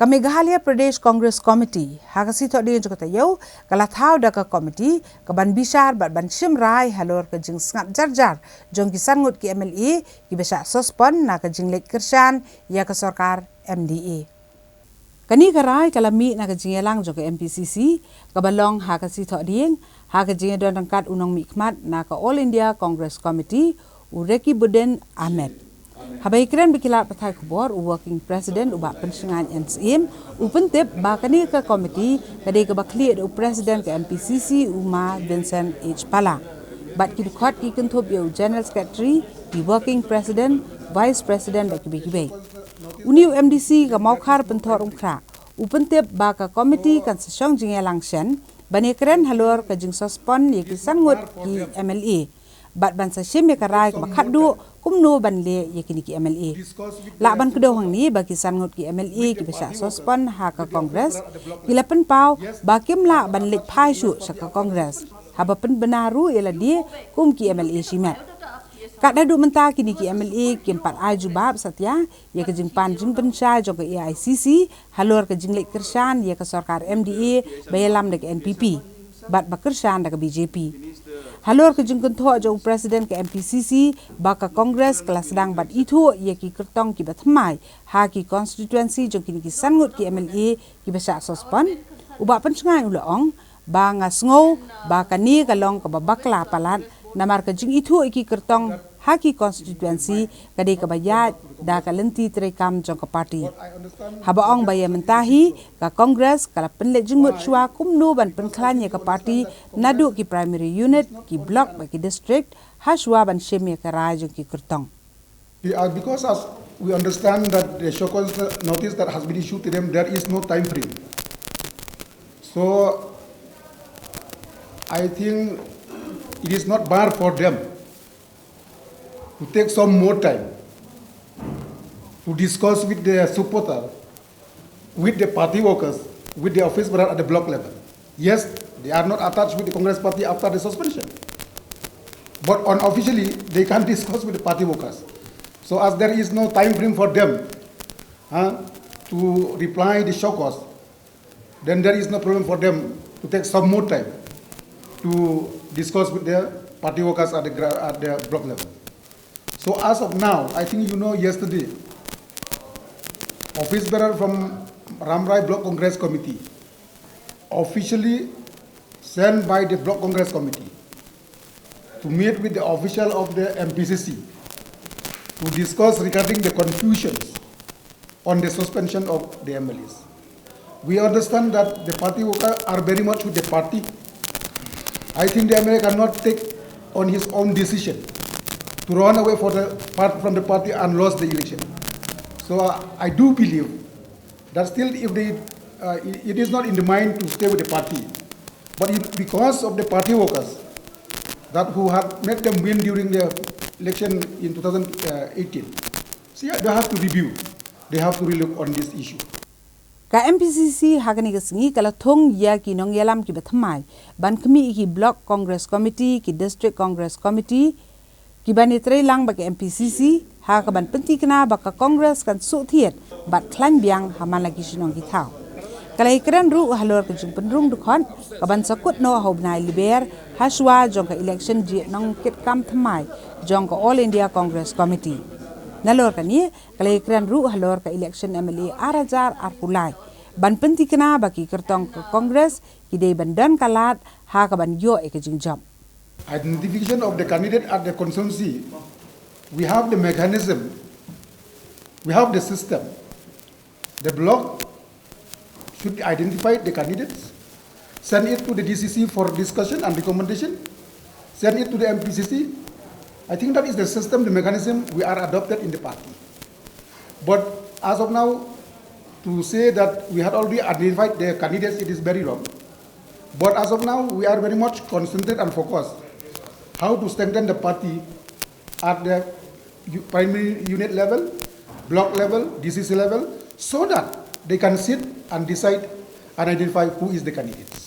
Meghalaya Pradesh Congress Committee hakasi thok dia juga tayo kala Thaw da ka committee ka ban Bishar ban Shimrai Halor ka Jingsngap jar jong kisan Ngut ki MLA Kiba Shah Sospon na ka Jinglek Kirshan ya ka sarkar MDA. Kani karai kala mi na ka jingelang jong ka MPCC ka balong hakasi thok ding ha ka jinge don rangkat unong mikmat na ka All India Congress Committee Ureki Buden Ahmed. Habai keren bikilat patai kubor working president ubak pensengan NSM upentip bakani ke komiti kadai ke bakli ada president ke MPCC Uma Vincent H Pala bat ki dukhat ki kentup yo general secretary di working president vice president da kibe uniu MDC ke maukar pentor umkra upentip baka komiti kan sesong jingelang sen bani keren halor ke Jing Sospon ye kisan Ngut ki MLA bat ban sa shim ya karai ka khaddu kumno ban le yakini ki MLA la ban kedo hang ni bagi san Ngut ki MLA ki Bishar Sospon ha ka Congress ilapan pau bakim la ban lek phai shu sa ka Congress haba pen benaru ila dia kum ki MLA shimat kat dadu menta kini ki MLA ki 4 aju bab satya ya ke jing pan jing pensai jong ke AICC halor ke jinglek kirshan ya ke sarkar MDA bayalam dek NPP bat bakirshan dek BJP Halor ke jengkun Thaw jong presiden ke MPCC baka Kongres kelas sedang bat itu ia ki kertong ki batmai ha ki constituency jong kini ki san Ngut ki MLA ki Bishar Sospon ubak pensengai ulaong ba ngasngau ba kani kalong ka babakla palat namar ke jing itu ki kertong ha ki constituency kadai ka bayat da ka lenti trekam jong ka parti habaong baya mentahi ka Kongres kala penlek jengmut chua kumno ban penklanya ka parti nadu ki primary unit ki block ba ki district haswa ban shemya ka rajong ki kertong because as we understand that the show cause notice that has been issued to them, there is no time frame, so I think it is not bar for them to take some more time to discuss with the supporter, with the party workers, with the office bearer at the block level. Yes, they are not attached with the Congress party after the suspension, but unofficially they can discuss with the party workers. So as there is no time frame for them to reply the show cause, then there is no problem for them to take some more time to discuss with their party workers at the block level. So as of now, I think you know yesterday, office bearer from Ramrai Block Congress Committee officially sent by the Block Congress Committee to meet with the official of the MPCC to discuss regarding the confusions on the suspension of the MLAs. We understand that the party workers are very much with the party. I think the MLA cannot take on his own decision to run away from the party and lose the election. So I do believe that still if it is not in the mind to stay with the party, but because of the party workers that who have made them win during the election in 2018, so they have to review, they have to relook on this issue. Ka MPCC hagani kesengi kala thong ya ki nong yalam ki batmai ban kemi ki block Congress Committee ki district Congress Committee ki bani lang bagi MPCC ha ka ban penti kena baka Congress kan su thiet bat klan biang haman lagi sinong ki Thaw kala ikran ru halor ke jung penrung dukhon ka ban sakut no hobnai liber haswa jong ka election ji nong kit kam thamai jong ka All India Congress Committee nalor kani kala ikran ru halor ka election MLA arajar arpulai ban penti kena bagi kertong ke Congress ki dei bandan kalat ha ka ban yo e ke jing job identification of the candidate at the constituency, we have the mechanism, we have the system. The block should identify the candidates, send it to the DCC for discussion and recommendation, send it to the MPCC. I think that is the system, the mechanism we are adopted in the party. But as of now, to say that we had already identified the candidates, it is very wrong. But as of now, we are very much concentrated and focused how to strengthen the party at the primary unit level, block level, DCC level, so that they can sit and decide and identify who is the candidates.